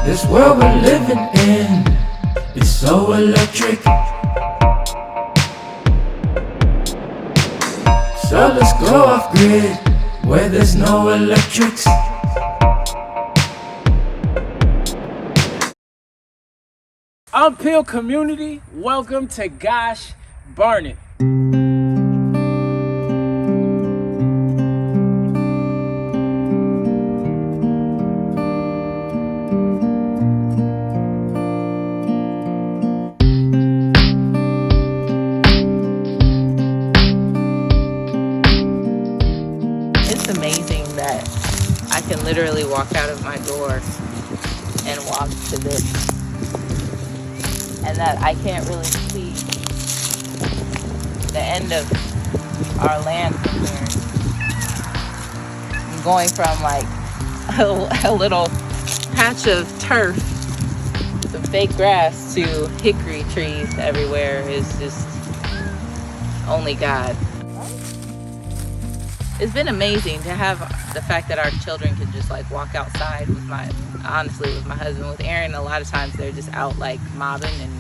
This world we're living in is so electric. So let's go off grid where there's no electrics. Unpeeled community, welcome to Gosh Barn It. It's amazing that I can literally walk out of my door and walk to this, and that I can't really see the end of our land from here. I'm going from like a little patch of turf, some fake grass, to hickory trees everywhere is just only God. It's been amazing to have the fact that our children can just like walk outside with my husband. With Aaron, a lot of times they're just out like mobbing and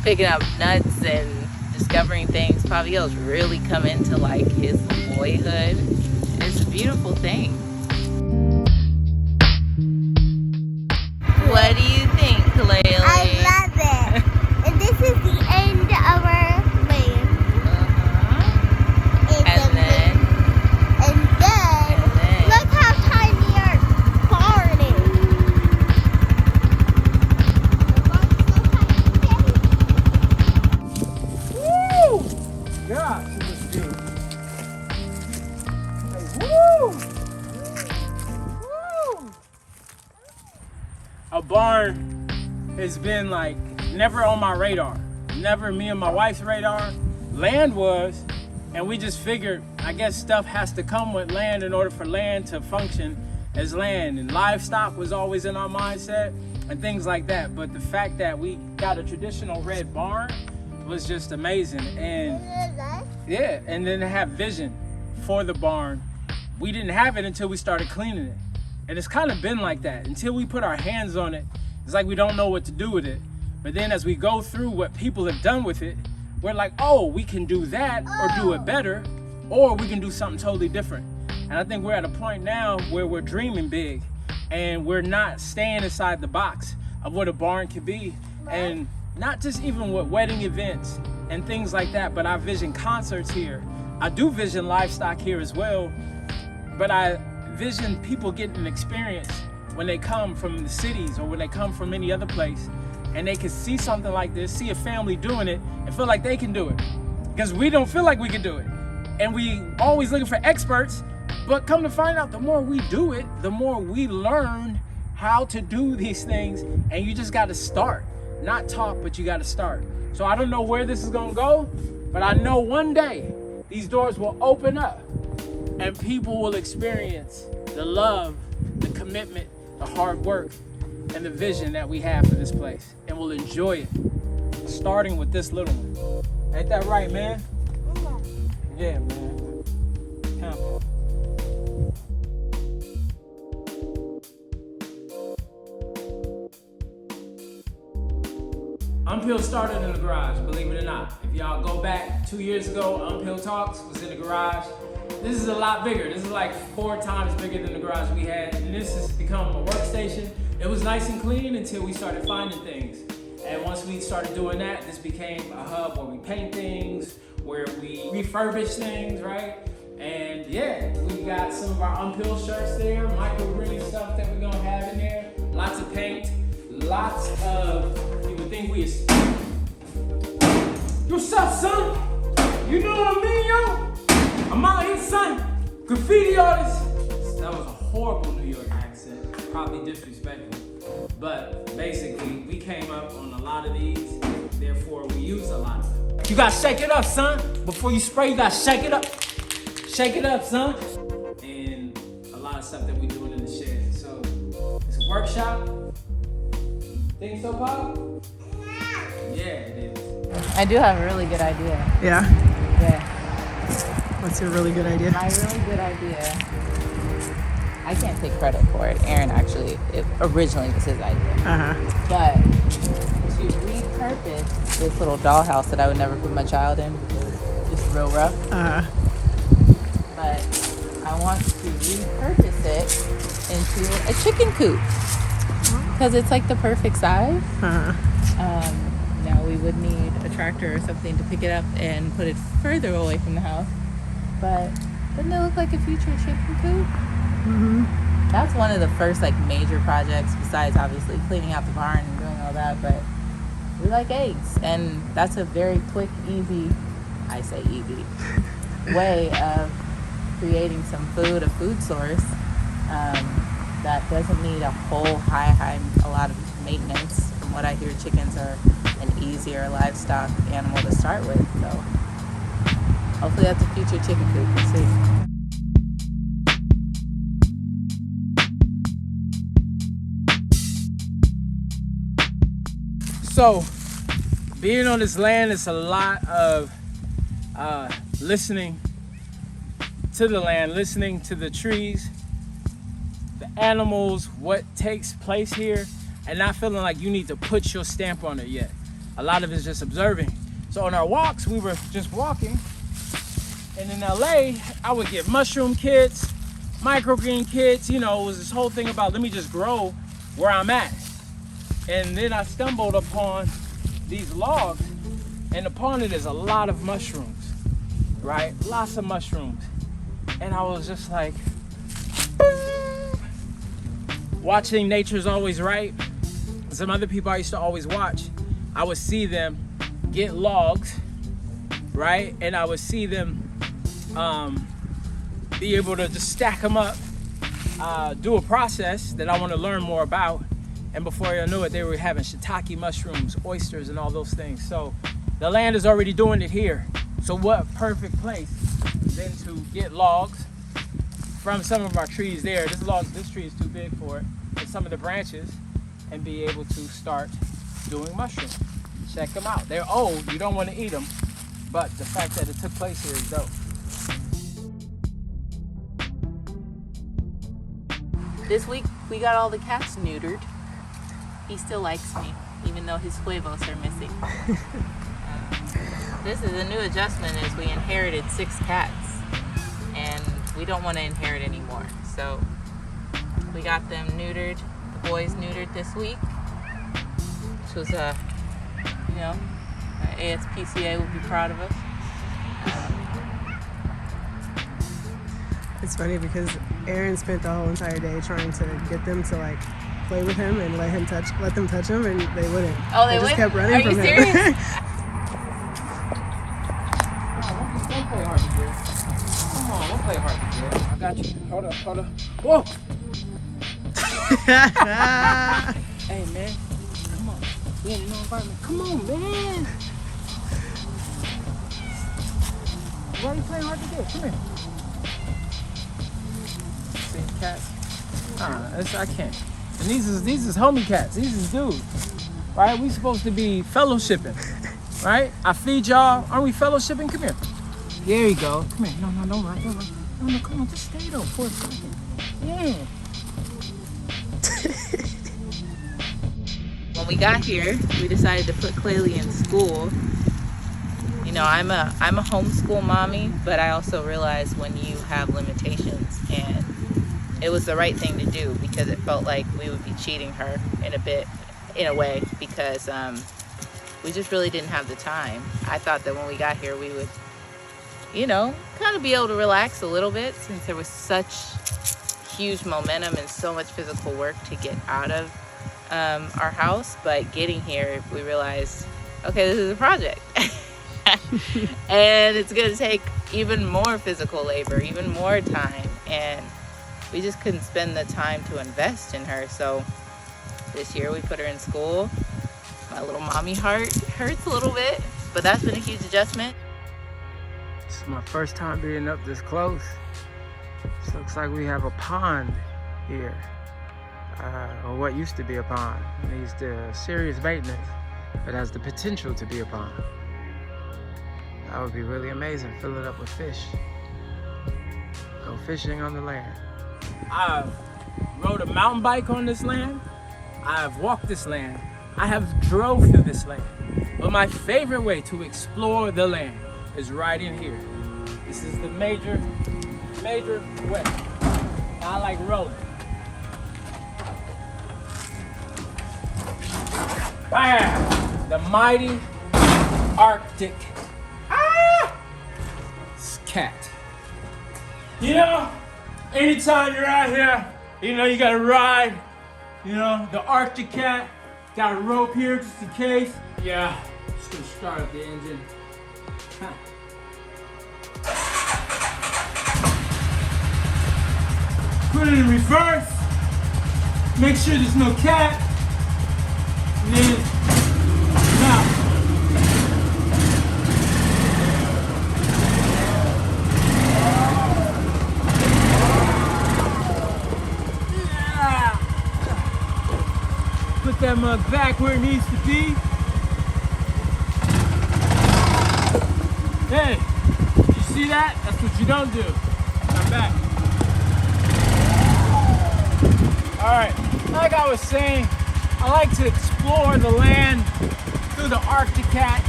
picking up nuts and discovering things. Pavio's really come into like his boyhood. It's a beautiful thing. What do you think, Kalaylee? I love it. And this is the end of our land. And then, look how tiny our barn is. Woo! Gosh, it looks good. Woo! Woo! A barn has been like never on my radar. Never me and my wife's radar. Land was, and we just figured, I guess stuff has to come with land in order for land to function as land. And livestock was always in our mindset and things like that. But the fact that we got a traditional red barn was just amazing. And yeah, and then to have vision for the barn. We didn't have it until we started cleaning it. And it's kind of been like that. Until we put our hands on it, it's like we don't know what to do with it. But then as we go through what people have done with it, we're like, oh, we can do that or do it better, or we can do something totally different. And I think we're at a point now where we're dreaming big and we're not staying inside the box of what a barn can be. And not just even with wedding events and things like that, but I vision concerts here. I do vision livestock here as well, but I vision people getting an experience when they come from the cities or when they come from any other place, and they can see something like this, see a family doing it, and feel like they can do it. Because we don't feel like we can do it. And we always looking for experts, but come to find out, the more we do it, the more we learn how to do these things, and you just gotta start. Not talk, but you gotta start. So I don't know where this is gonna go, but I know one day these doors will open up and people will experience the love, the commitment, the hard work, and the vision that we have for this place, and we'll enjoy it, starting with this little one. Ain't that right, man? Yeah, man. Come on. Unpeeled started in the garage, believe it or not. If y'all go back 2 years ago, Unpeeled Talks was in the garage. This is a lot bigger. This is like 4 times bigger than the garage we had. And this has become a workstation. It was nice and clean until we started finding things. And once we started doing that, this became a hub where we paint things, where we refurbish things, right? And yeah, we got some of our Unpeeled shirts there, micro-printing stuff that we're gonna have in there. Lots of paint, lots of, you would think we what's up, son? You know what I mean, yo? I'm out here, son. Graffiti artist. That was a horrible New York accent, probably disrespectful. But basically, we came up on a lot of these, therefore we use a lot of them. You gotta shake it up, son. Before you spray, you gotta shake it up. Shake it up, son. And a lot of stuff that we're doing in the shed. So, it's a workshop. Think so, Pop? Yeah, it is. I do have a really good idea. Yeah? Yeah. What's your really good idea? My really good idea I can't take credit for it. Aaron actually, it originally was his idea. But to repurpose this little dollhouse that I would never put my child in because it's just real rough. But I want to repurpose it into a chicken coop because it's like the perfect size. Now we would need a tractor or something to pick it up and put it further away from the house. But doesn't it look like a future chicken coop? That's one of the first like major projects besides obviously cleaning out the barn and doing all that. But we like eggs, and that's a very quick, easy, I say easy, way of creating some food, a food source that doesn't need a whole a lot of maintenance. From what I hear, chickens are an easier livestock animal to start with. So hopefully that's a future chicken coop. We'll see. So, being on this land is a lot of listening to the land, listening to the trees, the animals, what takes place here, and not feeling like you need to put your stamp on it yet. A lot of it's just observing. So on our walks, we were just walking, and in LA, I would get mushroom kits, microgreen kits, you know, it was this whole thing about let me just grow where I'm at. And then I stumbled upon these logs, and upon it is a lot of mushrooms, right? Lots of mushrooms. And I was just like, watching Nature's Always Right. Some other people I used to always watch, I would see them get logs, right? And I would see them be able to just stack them up, do a process that I want to learn more about. And before I knew it, they were having shiitake mushrooms, oysters, and all those things. So the land is already doing it here. So what perfect place than to get logs from some of our trees there. This tree is too big for it. And some of the branches, and be able to start doing mushrooms. Check them out. They're old. You don't want to eat them, but the fact that it took place here is dope. This week we got all the cats neutered. He still likes me, even though his huevos are missing. This is a new adjustment as we inherited 6 cats, and we don't want to inherit anymore. So we got them neutered, the boys neutered this week, which was ASPCA will be proud of us. It's funny because Aaron spent the whole entire day trying to get them to like play with him and let them touch him, and they wouldn't. Oh, they just wouldn't? kept running Are from you him. serious? Don't play hard to get. Come on, don't play hard to get. I got you. Hold up. Whoa! Hey, man. Come on. We in a new environment. Come on, man. Why are you playing hard to get? Come here. See, cats. I can't. And these is homie cats. These is dudes. Right? We supposed to be fellowshipping. Right? I feed y'all. Aren't we fellowshipping? Come here. There you go. Come here. No, don't run. No, come on. Just stay though for a second. Yeah. When we got here, we decided to put Claylee in school. You know, I'm a homeschool mommy, but I also realize when you have limitations, and it was the right thing to do because it felt like we would be cheating her in a way, because we just really didn't have the time. I thought that when we got here, we would, kind of be able to relax a little bit since there was such huge momentum and so much physical work to get out of our house. But getting here, we realized, okay, this is a project. And it's going to take even more physical labor, even more time. And we just couldn't spend the time to invest in her. So this year we put her in school. My little mommy heart hurts a little bit, but that's been a huge adjustment. This is my first time being up this close. This looks like we have a pond here, or what used to be a pond. It needs serious maintenance, but has the potential to be a pond. That would be really amazing. Fill it up with fish. Go fishing on the land. I've rode a mountain bike on this land. I've walked this land. I have drove through this land. But my favorite way to explore the land is right in here. This is the major way. I like rolling. Bam! The mighty Arctic cat. You know, anytime you're out here, you know, you gotta ride, you know, the Arctic cat. Got a rope here just in case. Yeah, just gonna start up the engine. Put it in reverse. Make sure there's no cat. And then, now. Yeah. Put that mug back where it needs to be. Hey, you see that? That's what you don't do. Come back. Alright, like I was saying, I like to explore the land through the Arctic cat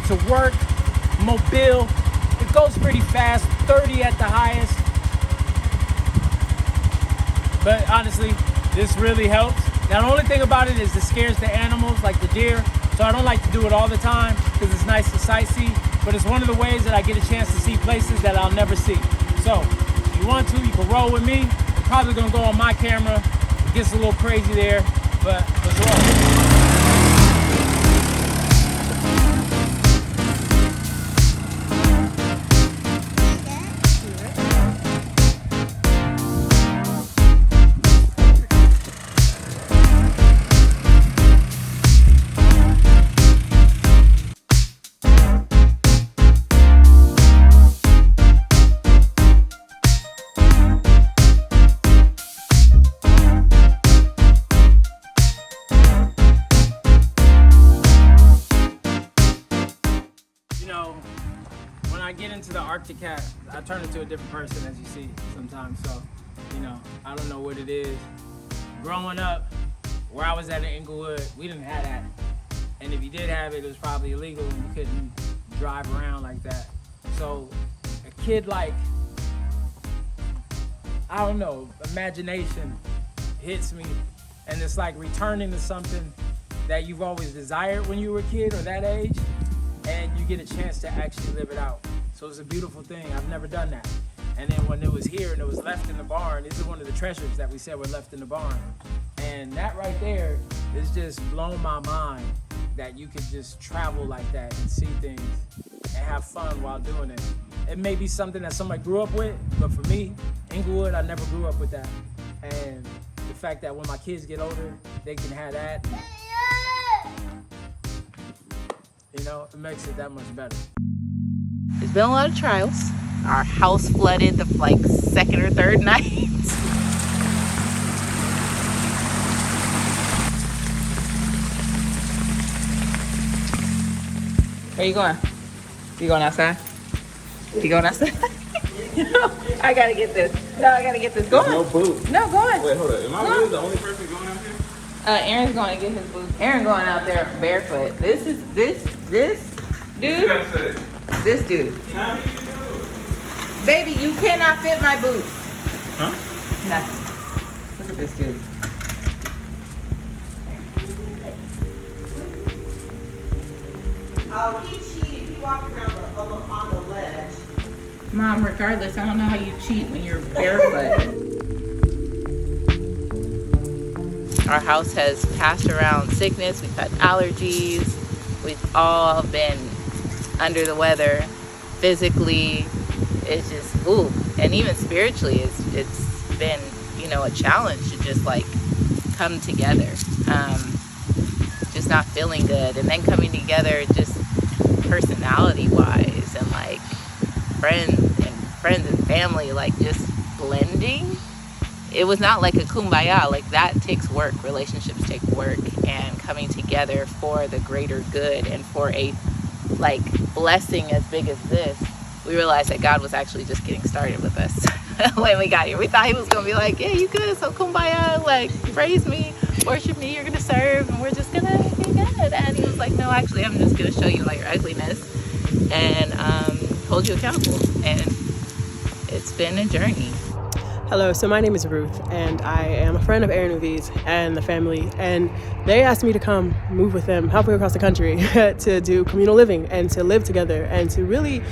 to work, mobile. It goes pretty fast, 30 at the highest. But honestly, this really helps. Now the only thing about it is it scares the animals like the deer. So I don't like to do it all the time because it's nice to sightsee. But it's one of the ways that I get a chance to see places that I'll never see. So if you want to, you can roll with me. I'm probably gonna go on my camera. It gets a little crazy there, but let's roll. When I get into the Arctic cat, I turn into a different person, as you see sometimes. So, you know, I don't know what it is. Growing up, where I was at in Inglewood, we didn't have that. And if you did have it, it was probably illegal and you couldn't drive around like that. So a kid like, I don't know, imagination hits me. And it's like returning to something that you've always desired when you were a kid or that age. And you get a chance to actually live it out. So it's a beautiful thing. I've never done that. And then when it was here and it was left in the barn, this is one of the treasures that we said were left in the barn. And that right there is just blown my mind that you could just travel like that and see things and have fun while doing it. It may be something that somebody grew up with, but for me, Inglewood, I never grew up with that. And the fact that when my kids get older, they can have that. You know, it makes it that much better. There's been a lot of trials. Our house flooded the like second or third night. Where you going? You going outside? You going outside? No, I gotta get this. No, I gotta get this. Go on. No boots. No, go on. Wait, hold up. Am I really the only person going out here? Aaron's going to get his boots. Aaron going out there barefoot. This dude. This dude. Huh? Baby, you cannot fit my boots. Huh? No. Look at this dude. Oh, he cheated. He walked around on the ledge. Mom, regardless, I don't know how you cheat when you're barefoot. Our house has passed around sickness. We've had allergies. We've all been under the weather. Physically, it's just, ooh. And even spiritually, it's been, you know, a challenge to just like come together. Just not feeling good. And then coming together just personality-wise and like friends and family, like just blending. It was not like a kumbaya. Like that takes work. Relationships take work, and coming together for the greater good and for a like blessing as big as this we realized that God was actually just getting started with us when we got here. We thought he was gonna be like, yeah, you good, so kumbaya, like praise me, worship me, you're gonna serve, and we're just gonna be good. And he was like, no, actually, I'm just gonna show you like your ugliness and hold you accountable. And it's been a journey. Hello, so my name is Ruth, and I am a friend of Aaron and V's and the family, and they asked me to come move with them halfway across the country to do communal living and to live together and to really,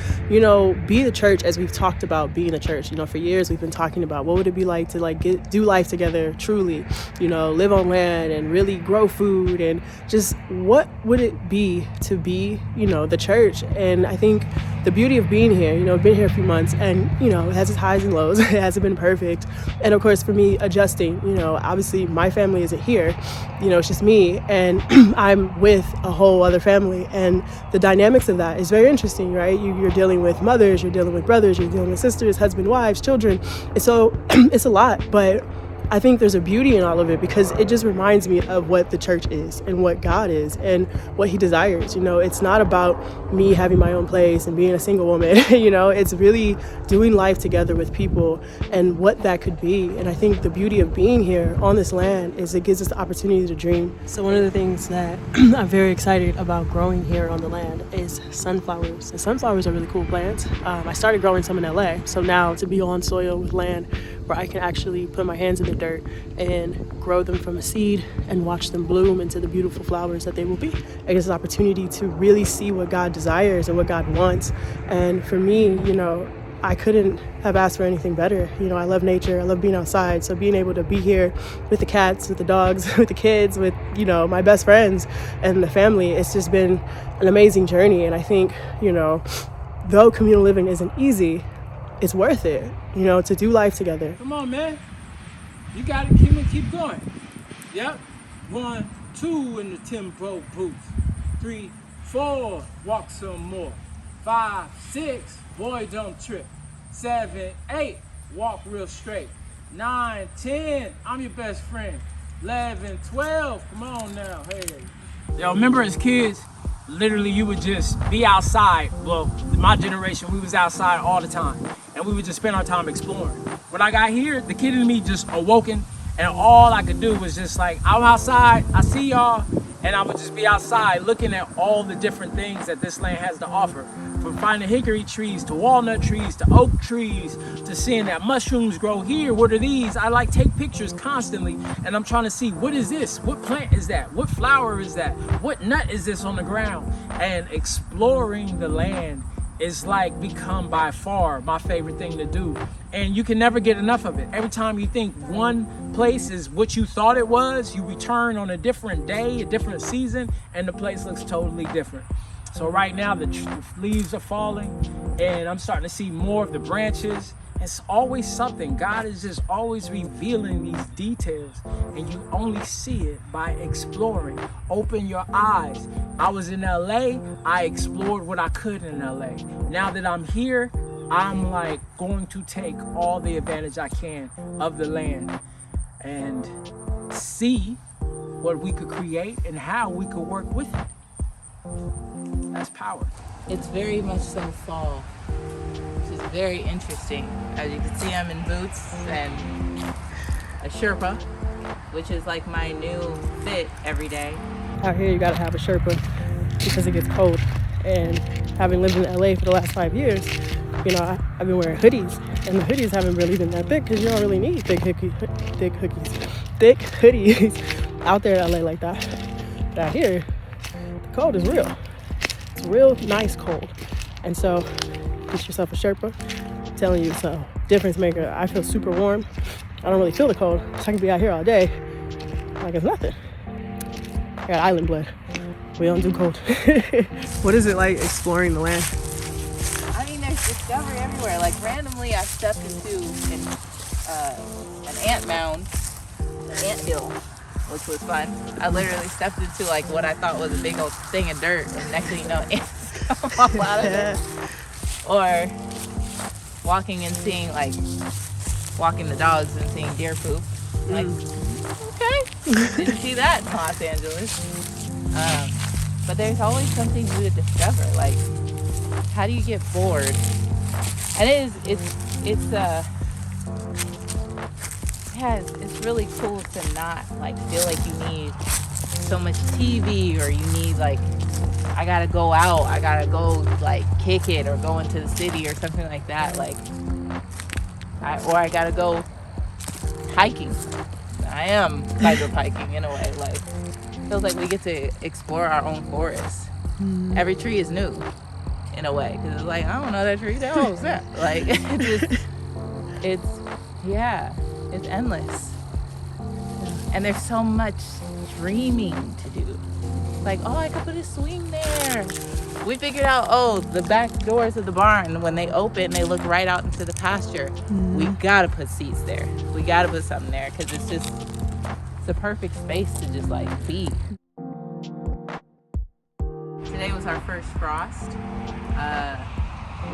be the church as we've talked about being the church. For years we've been talking about what would it be like to do life together truly, live on land and really grow food, and just what would it be to be, the church. And I think the beauty of being here, been here a few months, and it has its highs and lows. It hasn't been perfect. And of course, for me, adjusting, obviously my family isn't here, it's just me, and I'm with a whole other family, and the dynamics of that is very interesting, right? You're dealing with mothers, you're dealing with brothers, you're dealing with sisters, husband, wives, children. And so it's a lot, but I think there's a beauty in all of it because it just reminds me of what the church is and what God is and what he desires. It's not about me having my own place and being a single woman, it's really doing life together with people and what that could be. And I think the beauty of being here on this land is it gives us the opportunity to dream. So one of the things that I'm very excited about growing here on the land is sunflowers. And sunflowers are really cool plants. I started growing some in LA. So now to be on soil with land where I can actually put my hands in the dirt and grow them from a seed and watch them bloom into the beautiful flowers that they will be. It gives us an opportunity to really see what God desires and what God wants. And for me, I couldn't have asked for anything better. I love nature, I love being outside. So being able to be here with the cats, with the dogs, with the kids, with, my best friends and the family, it's just been an amazing journey. And I think, though communal living isn't easy, it's worth it, to do life together. Come on, man. You got it. Keep going. Yep. 1, 2 in the tempo booth. 3, 4, walk some more. 5, 6, boy, don't trip. 7, 8, walk real straight. 9, 10, I'm your best friend. 11, 12, come on now, hey. Yo, remember as kids, literally you would just be outside. Well, my generation, we was outside all the time. And we would just spend our time exploring. When I got here, the kid in me just awoken, and all I could do was just like, I'm outside, I see y'all, and I would just be outside looking at all the different things that this land has to offer. From finding hickory trees to walnut trees to oak trees to seeing that mushrooms grow here. What are these? I take pictures constantly, and I'm trying to see, what is this? What plant is that? What flower is that? What nut is this on the ground? And exploring the land is become by far my favorite thing to do. And you can never get enough of it. Every time you think one place is what you thought it was, you return on a different day, a different season, and the place looks totally different. So right now the leaves are falling, and I'm starting to see more of the branches. It's always something. God is just always revealing these details, and you only see it by exploring. Open your eyes. I was in LA, I explored what I could in LA. Now that I'm here, I'm going to take all the advantage I can of the land and see what we could create and how we could work with it. That's power. It's very much so fall, which is very interesting. As you can see, I'm in boots and a Sherpa, which is my new fit every day. Out here, you gotta have a Sherpa because it gets cold. And having lived in LA for the last 5 years, I've been wearing hoodies, and the hoodies haven't really been that thick because you don't really need thick hoodies out there in LA like that. But out here, the cold is real. It's real nice cold. And so get yourself a Sherpa. I'm telling you, it's a difference maker. I feel super warm. I don't really feel the cold, so I can be out here all day like it's nothing. I got island blood. We don't do cold. What is it like exploring the land? I mean, there's discovery everywhere. Randomly, I stepped into an ant mound, an ant hill, which was fun. I literally stepped into what I thought was a big old thing of dirt, and next thing you know, ants come up out of it. Or walking and seeing walking the dogs and seeing deer poop. Okay, didn't see that in Los Angeles. But there's always something new to discover. How do you get bored And it's really cool to not like feel like you need so much TV, or you need like, I gotta go out, I gotta go like kick it or go into the city or something like that. Like, I gotta go hiking. I am tiger hiking in a way. Like, feels like we get to explore our own forest. Every tree is new in a way, because it's like, I don't know that tree. That was that. Like, it's endless. And there's so much dreaming to do. Like, oh, I could put a swing there. We figured out, oh, the back doors of the barn, when they open, they look right out into the pasture. We gotta put seats there. We gotta put something there, because it's the perfect space to just like be. Today was our first frost.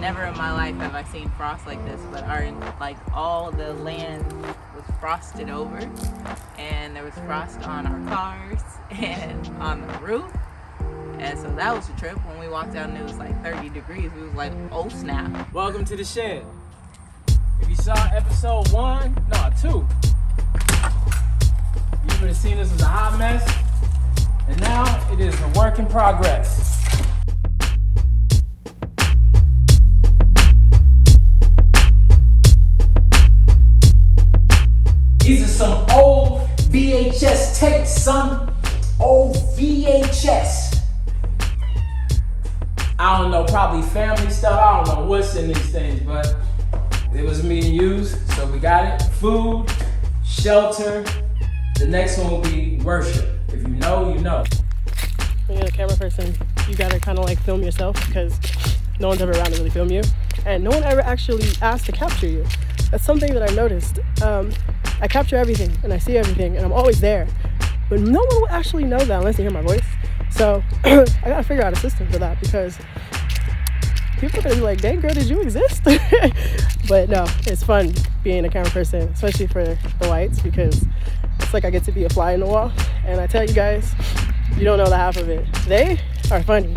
Never in my life have I seen frost like this, but all the land was frosted over, and there was frost on our cars and on the roof. And so that was a trip. When we walked out and it was like 30 degrees, we was like, oh snap. Welcome to the shed. If you saw episode 2, you would have seen this as a hot mess. And now it is a work in progress. These are some old VHS tapes, son. Old VHS. I don't know, probably family stuff. I don't know what's in these things, but it was me and yous, so we got it. Food, shelter. The next one will be worship. If you know, you know. When you're a camera person, you gotta kind of like film yourself, because no one's ever around to really film you, and no one ever actually asked to capture you. That's something that I noticed. I capture everything and I see everything and I'm always there, but no one will actually know that unless they hear my voice. So I gotta figure out a system for that, because people are gonna be like, dang girl, did you exist? But no, it's fun being a camera person, especially for the whites, because it's like I get to be a fly in the wall. And I tell you guys, you don't know the half of it. They are funny.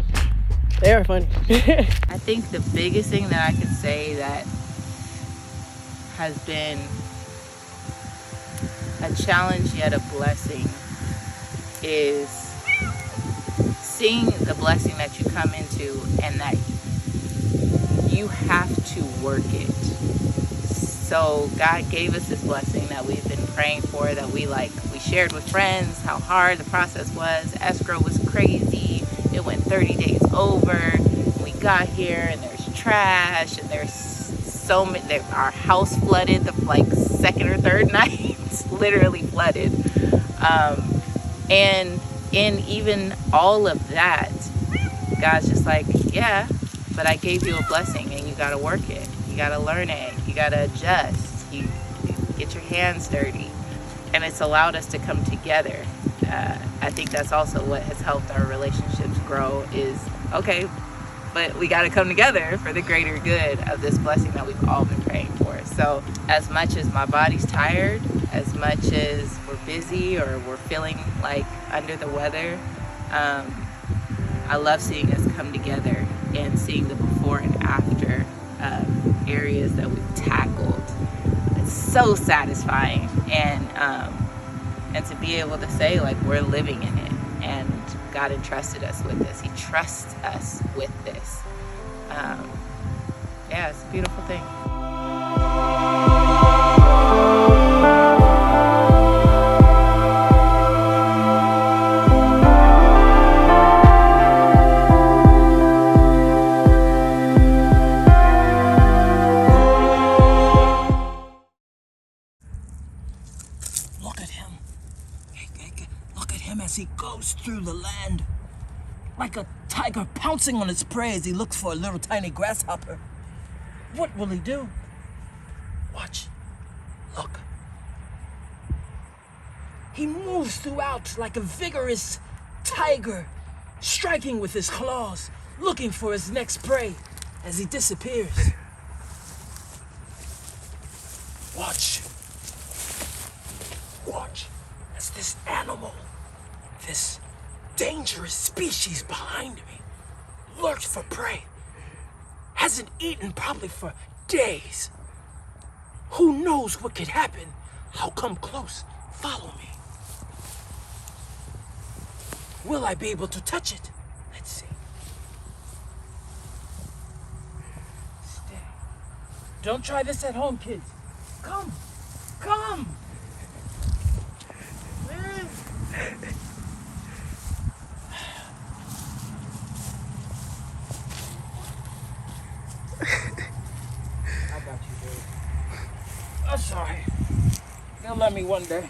They are funny. I think the biggest thing that I could say that has been a challenge yet a blessing is seeing the blessing that you come into, and that you have to work it. So God gave us this blessing that we've been praying for, that we shared with friends how hard the process was. Escrow was crazy. It went 30 days over. We got here and there's trash and there's so many. Our house flooded the second or third night. Literally flooded. And in even all of that, God's just like, yeah, but I gave you a blessing and you gotta work it. You gotta learn it. You gotta adjust. You get your hands dirty. And it's allowed us to come together. I think that's also what has helped our relationships grow is, okay, but we gotta come together for the greater good of this blessing that we've all been praying for. So as much as my body's tired, as much as we're busy or we're feeling like under the weather, I love seeing us come together and seeing the before and after areas that we've tackled. It's so satisfying, and to be able to say like we're living in it, and God entrusted us with this. He trusts us with this. Yeah, it's a beautiful thing. Look at him. Look at him as he goes through the land. Like a tiger pouncing on its prey as he looks for a little tiny grasshopper. What will he do? Watch. Look. He moves throughout like a vigorous tiger, striking with his claws, looking for his next prey as he disappears. Watch. Watch as this animal, this dangerous species behind me, lurks for prey. Hasn't eaten probably for days. Who knows what could happen? I'll come close. Follow me. Will I be able to touch it? Let's see. Stay. Don't try this at home, kids. Come. Come. I got you, babe. I'm sorry. They'll let me one day.